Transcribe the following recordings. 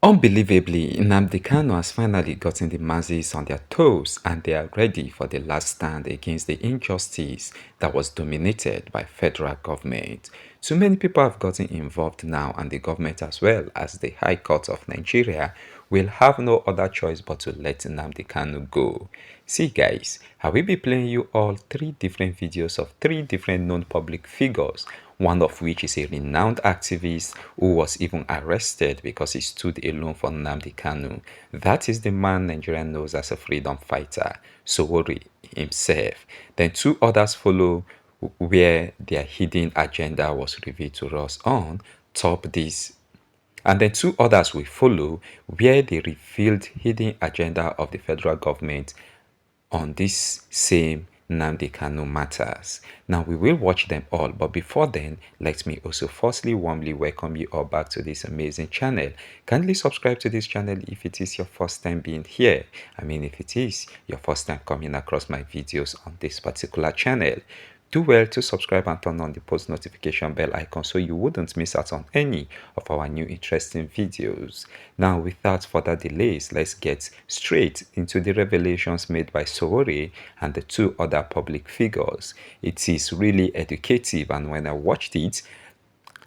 Unbelievably, Nnamdi Kanu has finally gotten the masses on their toes and they are ready for the last stand against the injustice that was dominated by federal government. So many people have gotten involved now, and the government as well as the High Court of Nigeria will have no other choice but to let Nnamdi Kanu go. See guys, I will be playing you all 3 different videos of 3 different known public figures, one of which is a renowned activist who was even arrested because he stood alone for Nnamdi Kanu. That is the man Nigeria knows as a freedom fighter, Sowore himself. Then 2 others follow where their hidden agenda was revealed to us on Top This. And then 2 others will follow where they revealed hidden agenda of the federal government on this same Nnamdi Kanu matters. Now we will watch them all, but before then, let me also firstly warmly welcome you all back to this amazing channel. Kindly subscribe to this channel if it is your first time being here. I mean, if it is your first time coming across my videos on this particular channel. Do well to subscribe and turn on the post notification bell icon so you wouldn't miss out on any of our new interesting videos. Now, without further delays, let's get straight into the revelations made by Sowore and the 2 other public figures. It is really educative, and when I watched it,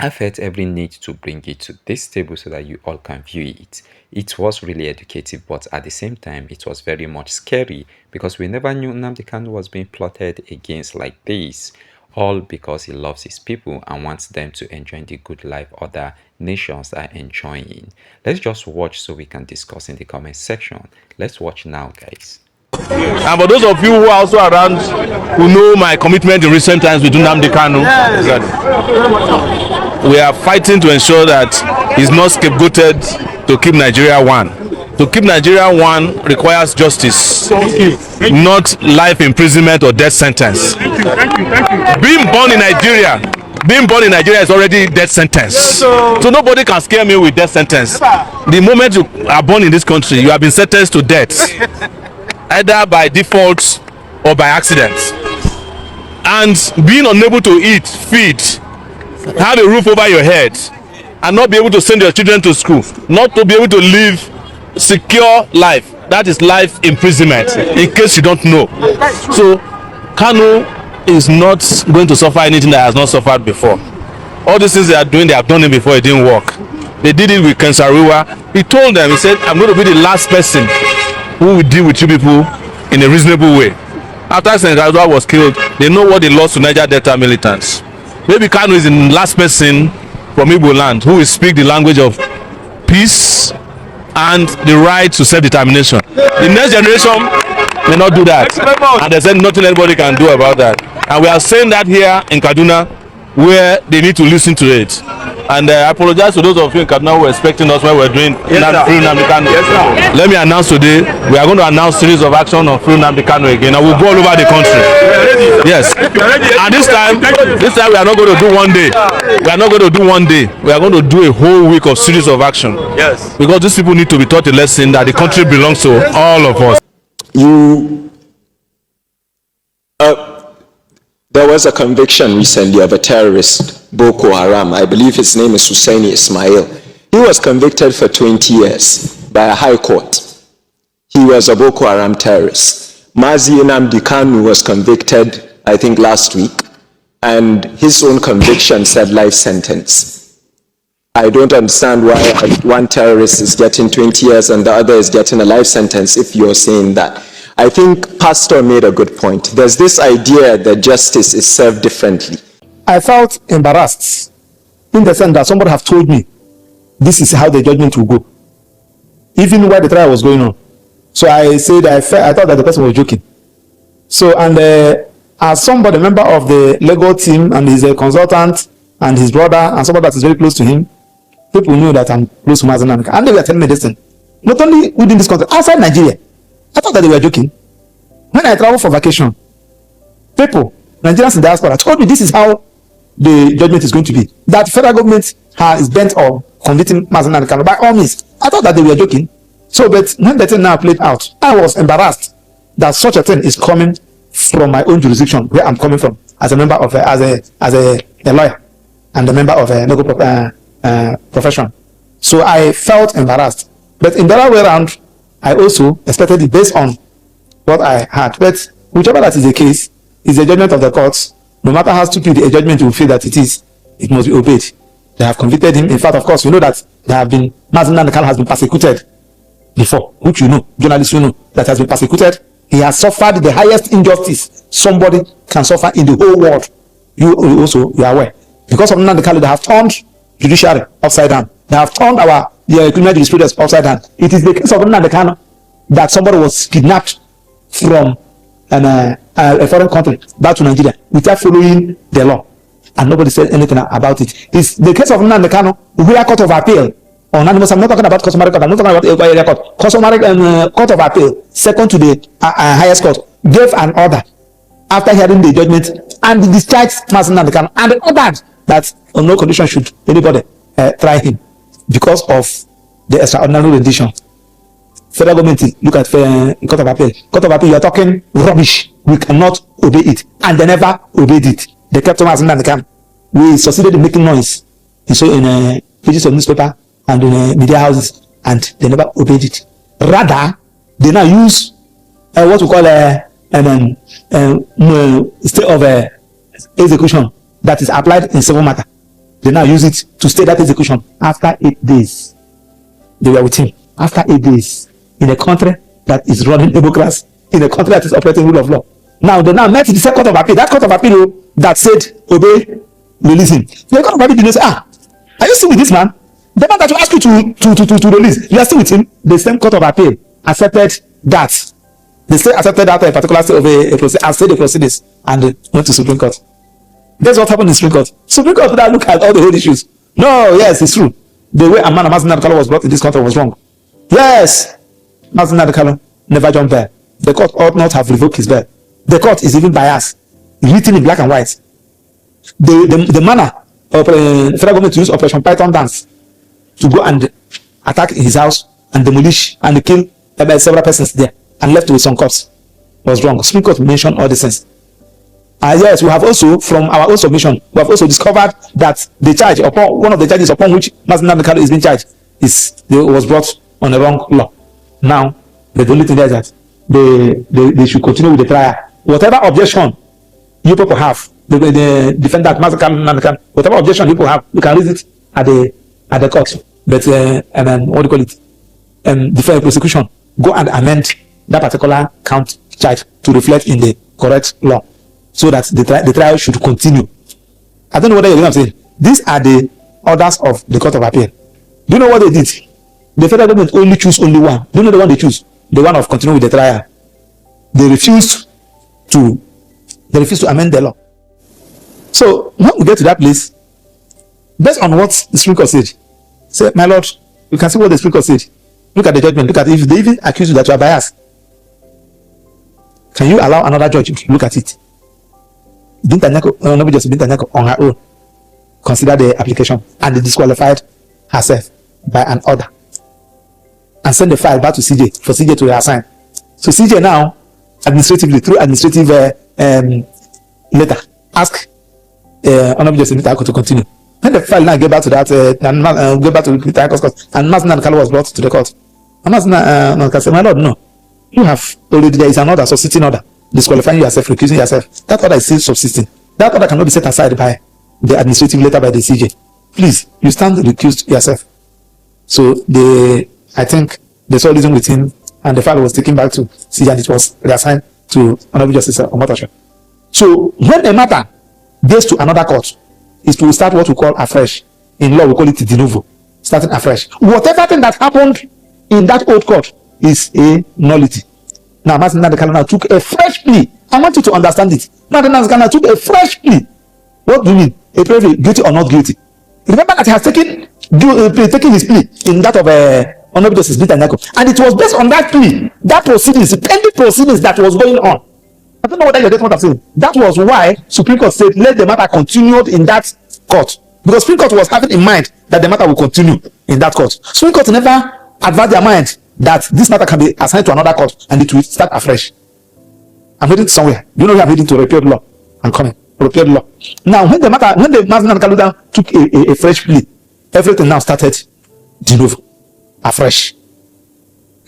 I felt every need to bring it to this table so that you all can view it. It was really educative, but at the same time, it was very much scary because we never knew Nnamdi Kanu was being plotted against like this, all because he loves his people and wants them to enjoy the good life other nations are enjoying. Let's just watch so we can discuss in the comment section. Let's watch now, guys. And for those of you who are also around who know my commitment in recent times with Nnamdi Kanu, we are fighting to ensure that he's not scapegoated to keep Nigeria one. To keep Nigeria one requires justice, not life imprisonment or death sentence. Being born in Nigeria is already death sentence. So nobody can scare me with death sentence. The moment you are born in this country, you have been sentenced to death, either by default or by accident. And being unable to eat, feed, have a roof over your head, and not be able to send your children to school, not to be able to live secure life, that is life imprisonment, in case you don't know. So Kanu is not going to suffer anything that has not suffered before. All these things they are doing, they have done it before, it didn't work. They did it with Kensariwa. He told them, he said, I'm going to be the last person who will deal with you people in a reasonable way. After Kensariwa was killed, they know what they lost to Niger Delta militants. Maybe Kanu is the last person from Igbo land who will speak the language of peace and the right to self-determination. The next generation may not do that, and they said nothing anybody can do about that. And we are saying that here in Kaduna, where they need to listen to it. And I apologize to those of you in Kaduna who were expecting us when we were doing Free Nnamdi Kanu. Let me announce today, we are going to announce series of action on Free Nnamdi Kanu again, and we'll go all over the country. Yes. And this time we are not going to do one day. We are not going to do one day. We are going to do a whole week of series of action. Yes. Because these people need to be taught a lesson that the country belongs to all of us. There was a conviction recently of a terrorist, Boko Haram. I believe his name is Hussaini Ismail. He was convicted for 20 years by a high court. He was a Boko Haram terrorist. Mazi Nnamdi Kanu was convicted, I think last week, and his own conviction said life sentence. I don't understand why one terrorist is getting 20 years and the other is getting a life sentence if you're saying that. I think Pastor made a good point. There's this idea that justice is served differently. I felt embarrassed in the sense that somebody have told me this is how the judgment will go, even while the trial was going on. So I said I thought that the person was joking. So, and as somebody, member of the legal team, and he's a consultant, and his brother, and somebody that is very close to him, people knew that I'm close to Mazi Nnamdi, and they were telling me this thing. Not only within this country, outside Nigeria. I thought that they were joking. When I travel for vacation, people, Nigerians in diaspora, told me this is how the judgment is going to be. That the federal government is bent on convicting Mazi Nnamdi by all means. I thought that they were joking. So, but when the thing now played out, I was embarrassed that such a thing is coming from my own jurisdiction, where I'm coming from, as a member of as a lawyer and a member of a legal profession. So I felt embarrassed. But in the other way around, I also expected it based on what I had. But whichever that is the case, is the judgment of the courts. No matter how stupid a judgment you feel that it is, it must be obeyed. They have convicted him. In fact, of course, we know that there have been, Nnamdi Kanu has been persecuted before, which you know, journalists you know, that has been persecuted. He has suffered the highest injustice somebody can suffer in the whole world. You also, you are aware. Because of Nnamdi Kanu, they have turned judiciary upside down. They have turned our criminal jurisprudence upside down. It is the case of Nnamdi Kanu that somebody was kidnapped from a foreign country back to Nigeria without following the law, and nobody said anything about it. It's the case of Nnamdi Kanu, where Court of Appeal, or anonymous, I'm not talking about customary court, I'm not talking about area court, customary Court of Appeal, second to the highest court, gave an order after hearing the judgment and discharged Nnamdi Kanu, and ordered that on no condition should anybody try him because of the extraordinary rendition. Federal government look at Court of Appeal. Court of Appeal, you are talking rubbish. We cannot obey it, and they never obeyed it. They kept on asking and come. We succeeded in making noise in pages of newspaper and in media houses, and they never obeyed it. Rather, they now use what we call state of execution that is applied in civil matter. They now use it to stay that execution after 8 days. They were with him after 8 days in a country that is running democracy, in a country that is operating rule of law. Now they now met the second Court of Appeal. That Court of Appeal that said obey, release him. The Court of Appeal didn't say, are you still with this man? The man that you ask you to release, you are still with him. The same Court of Appeal accepted that. They still accepted that a particular state of a process and stayed the proceedings and went to Supreme Court. Guess what happened in Supreme Court? Supreme Court now look at all the whole issues. No, yes, it's true. The way Nnamdi Kanu was brought in this country was wrong. Yes, Nnamdi Kanu never jumped bail. The court ought not have revoked his bail. The court is even biased, written in black and white. The manner of the federal government to use Operation Python dance to go and attack his house and demolish and kill several persons there and left with some corpse was wrong. Supreme Court mentioned all these things. Yes, we have also, from our own submission, we have also discovered that the charge upon one of the charges upon which Nnamdi Kanu is being charged was brought on the wrong law. Now, the only thing there is that they should continue with the trial. Whatever objection you people have, the defendant, Nnamdi Kanu, whatever objection you people have, you can raise it at the court. But what do you call it? The prosecution go and amend that particular count charge to reflect in the correct law, so that the trial should continue. I don't know whether you're going to say these are the orders of the Court of Appeal. Do you know what they did? The federal government only choose only one. Do you know the one they choose? The one of continuing with the trial. They refused to amend the law. So when we get to that place, based on what the Supreme Court said, say, my lord, you can see what the Supreme Court said. Look at the judgment. Look at it. If they even accuse you that you are biased, can you allow another judge to look at it? Nobody just on her own consider the application and they disqualified herself by an order and send the file back to CJ for CJ to reassign. So CJ now administratively through administrative letter ask Honorable Justice to continue. When the file now get back to that get back to the High Court and Nnamdi Kanu was brought to the court. And Nnamdi said, my lord, no, you have already, there is an order, subsisting order, disqualifying yourself, recusing yourself. That order is still subsisting. That order cannot be set aside by the administrative letter by the CJ. Please, you stand recused yourself. So I think they saw reason with him, and the file was taken back to CJ and it was reassigned to Honorable Justice Omotasha. So when a matter gets to another court, is to start what we call afresh. In law, we call it de novo, starting afresh. Whatever thing that happened in that old court is a nullity. Now, Nnamdi Kanu now took a fresh plea. I want you to understand it. Nnamdi Kanu took a fresh plea. What do you mean? A plea, guilty or not guilty? Remember that he has taken his plea in that of Honorable Justice Nnamdi, and it was based on that plea, that proceedings, pending proceedings that was going on. I don't know whether you get what I'm saying. That was why Supreme Court said let the matter continue in that court, because Supreme Court was having in mind that the matter will continue in that court. Supreme Court never advised their mind that this matter can be assigned to another court and it will start afresh. I'm heading somewhere. You know, I'm heading to repealed law. I'm coming. Repealed law. Now, when the Nnamdi Kanu took a fresh plea, everything now started de novo, afresh.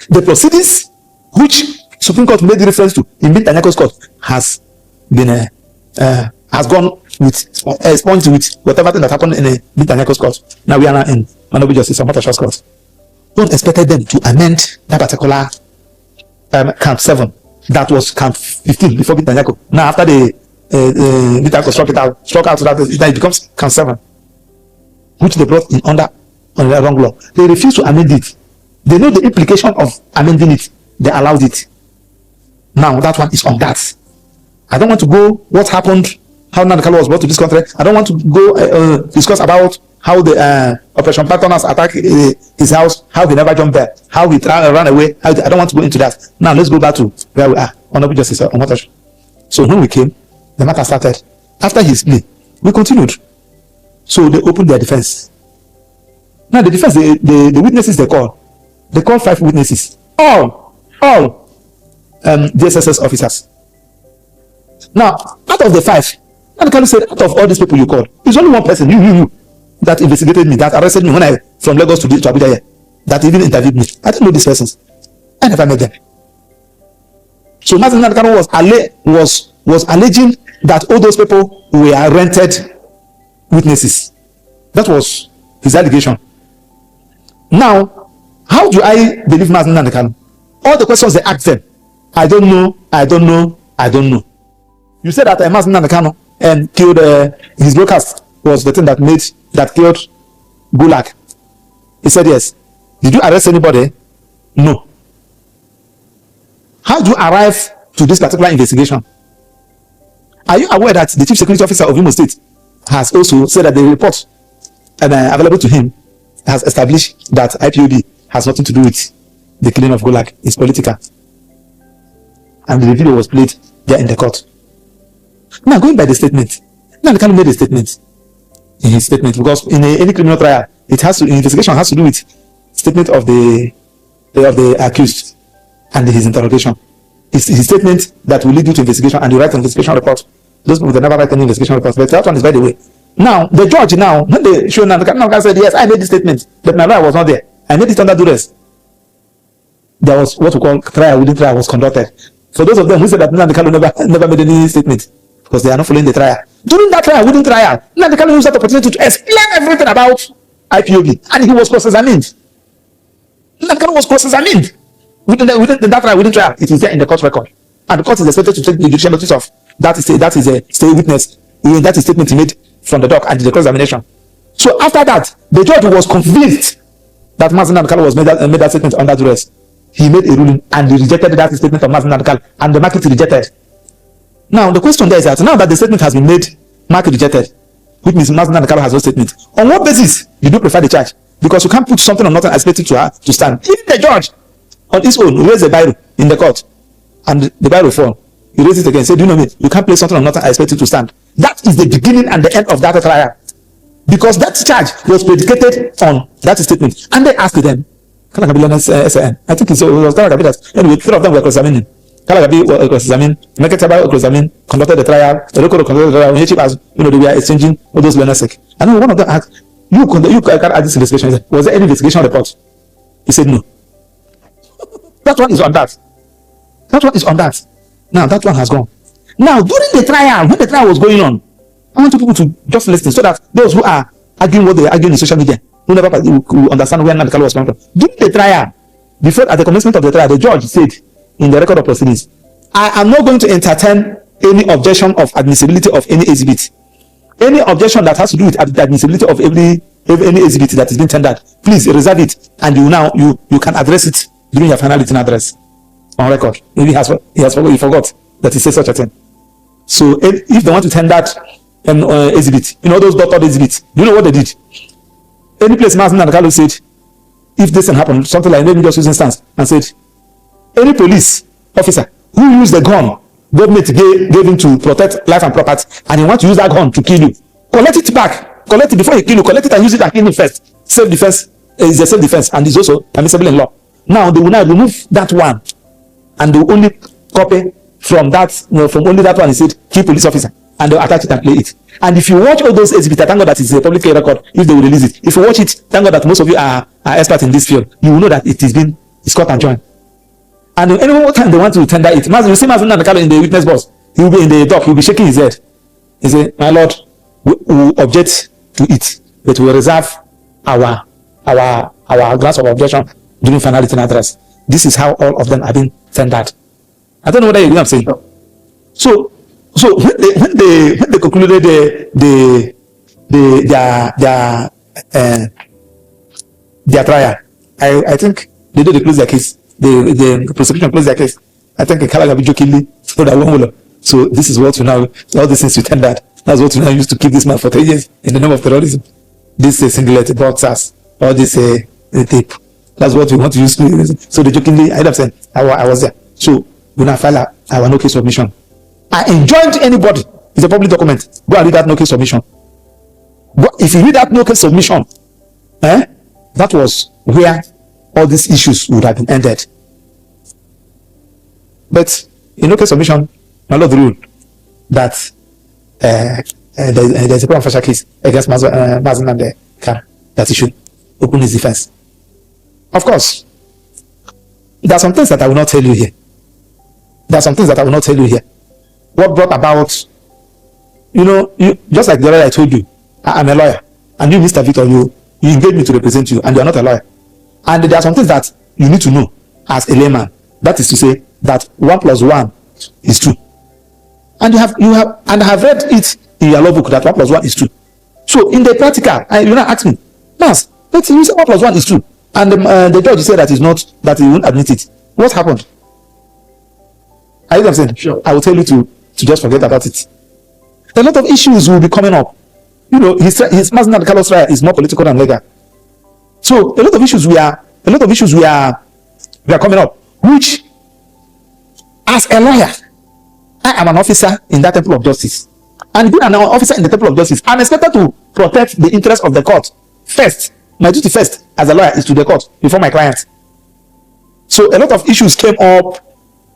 The proceedings which Supreme Court made reference to in Bintanyako's court has been has gone with expunged with whatever thing that happened in Bintanyako's court. Now we are now in Honorable Justice Omotasha's court. Don't expect them to amend that particular count 7. That was count 15 before Bintanyako. Now after the Bintanyako struck out that it becomes count 7, which they brought in under on the wrong law. They refuse to amend it. They know the implication of amending it. They allowed it. Now that one is on that. I don't want to go what happened, how Nnamdi Kanu was brought to this country. I don't want to go discuss about how the Operation Patronus attacked his house, how he never jumped there, how he ran away. I don't want to go into that. Now let's go back to where we are. Honorable Justice Omotasha. So when we came, the matter started. After his plea, we continued. So they opened their defense. Now the defense, the witnesses they call 5 witnesses. All DSSS officers. Now, out of the 5, Nnamdi Kanu said, out of all these people you called, it's only one person, you, that investigated me, that arrested me when I from Lagos to Abuja here, that even interviewed me. I don't know these persons. I never met them. So Nnamdi Kanu was alleging that all those people were rented witnesses. That was his allegation. Now, how do I believe Nnamdi Kanu? All the questions they asked them, I don't know. You said that Nnamdi Kanu and killed his broadcast was the thing that killed Gulag. He said yes. Did you arrest anybody? No. How do you arrive to this particular investigation? Are you aware that the chief security officer of Imo State has also said that the report available to him has established that IPOB has nothing to do with the killing of Gulag? It's political. And the video was played there in the court. Now, going by the statement, Nnamdi Kanu made a statement in his statement, because in any criminal trial, investigation has to do with statement of the accused and his interrogation. It's his statement that will lead you to investigation, and you write an investigation report. Those people, they never write any investigation report, but that one is by the way. Now, the judge when they show Nnamdi Kanu said, yes, I made this statement, but my lawyer was not there. I made it under duress. There was what we call trial within trial was conducted. For those of them who said that Nnamdi Kanu never made any statement, because they are not following the trial. During that trial, within trial, Nnamdi Kanu used that opportunity to explain everything about IPOB, and he was cross-examined. Nnamdi Kanu was cross-examined within that trial, within trial. It is there in the court record, and the court is expected to take the judicial notice of that is a stay witness. That is statement he made from the dock and the cross-examination. So after that, the judge was convinced that Nnamdi Kanu was made that statement under duress. He made a ruling and he rejected that statement of Nnamdi Kanu, and the market rejected. Now the question there is that now that the statement has been made, market rejected, which means Nnamdi Kanu has no statement. On what basis did you prefer the charge? Because you can't put something on nothing expecting to stand. Even the judge on his own raised the Bible in the court, and the Bible fall. He raised it again. Said, do you know me? You can't place something on nothing expecting to stand. That is the beginning and the end of that trial, because that charge was predicated on that statement. And they asked them, SN. I think it was Kalagabi that. Anyway, 3 of them were cross-examining. Kalagabi was cross-examined, Meketaba cross-examined, conducted the trial, Eroko conducted the trial, as they were exchanging all those learners. And one of them asked, you can add this investigation. Was there any investigation report? He said no. That one is on that. Now that one has gone. Now during the trial, when the trial was going on, I want people to just listen, so that those who are arguing what they are arguing in social media who never understand where Nnamdi Kanu was coming from. During the trial, at the commencement of the trial, the judge said in the record of proceedings, I am not going to entertain any objection of admissibility of any exhibit. Any objection that has to do with the admissibility of any exhibit that is being tendered, please reserve it, and you can address it during your final written address on record. Maybe he forgot that he said such a thing. So if they want to tender an exhibit, those doctored exhibits, you know what they did? Any place Nnamdi Kanu said, if this can happen, something like, maybe just use instance, and said, any police officer who used the gun government gave him to protect life and property, and he wants to use that gun to kill you, collect it back. Collect it before he kill you. Collect it and use it and kill him first. Self-defense is a self-defense, and is also permissible in law. Now they will now remove that one, and they will only copy from that, from only that one. He said, kill police officer, and they'll attach it and play it. And if you watch all those exhibits, thank God that it's a public record, if they will release it. If you watch it, thank God that most of you are experts in this field. You will know that it's caught and joined. And any time they want to tender it, you see Nnamdi Kanu in the witness box, he will be in the dock, he will be shaking his head. He say, my lord, we object to it, but we reserve our grounds of objection during final written address. This is how all of them have been tendered. I don't know whether you know what I'm saying. So when they concluded their trial, I think they did close their case. The prosecution closed their case. I think Kalaga jokingly told that so this is what we now, all these things we tendered. That's what we now used to keep this man for 3 years in the name of terrorism. This singlet boxers, all this tape. That's what we want to use. So they jokingly, I end up saying, I was there. So we now file our no case submission. I enjoined anybody. It's a public document. Go and read that no case submission. But if you read that no case submission, that was where all these issues would have been ended. But in no case submission, my lord rule that there's a prima facie case against Nnamdi Kanu that he should open his defense. Of course, there are some things that I will not tell you here. What brought about, just like the other I told you, I'm a lawyer, and you, Mr. Victor, you engaged me to represent you, and you are not a lawyer. And there are some things that you need to know as a layman. That is to say that 1 + 1 is 2. And I have read it in your law book that 1 + 1 is 2. So in the practical, you now ask me, Mas, but you say 1 + 1 is 2, and the judge said that is not, that he won't admit it. What happened? Are you understand? Sure. I will tell you to just forget about it. A lot of issues will be coming up. His Nnamdi Kanu's trial is more political than legal. So a lot of issues we are coming up, which, as a lawyer, I am an officer in that temple of justice. And being an officer in the temple of justice, I'm expected to protect the interest of the court first. My duty first as a lawyer is to the court before my client. So a lot of issues came up.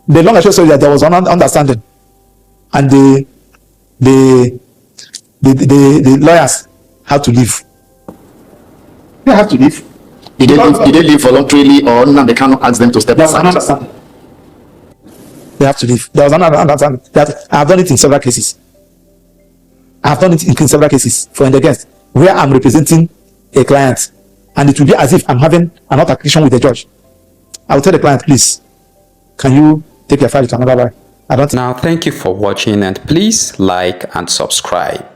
The long and short story that there was an understanding, and the lawyers had to leave. They have to leave. Did they leave voluntarily, or Nnamdi Kanu asked them to step aside? There was an understanding. They have to leave. There was another understanding that I have done it in several cases. For the guest where I'm representing a client, and it will be as if I'm having an altercation with the judge. I will tell the client, please, can you take your file to another bar? Now, thank you for watching, and please like and subscribe.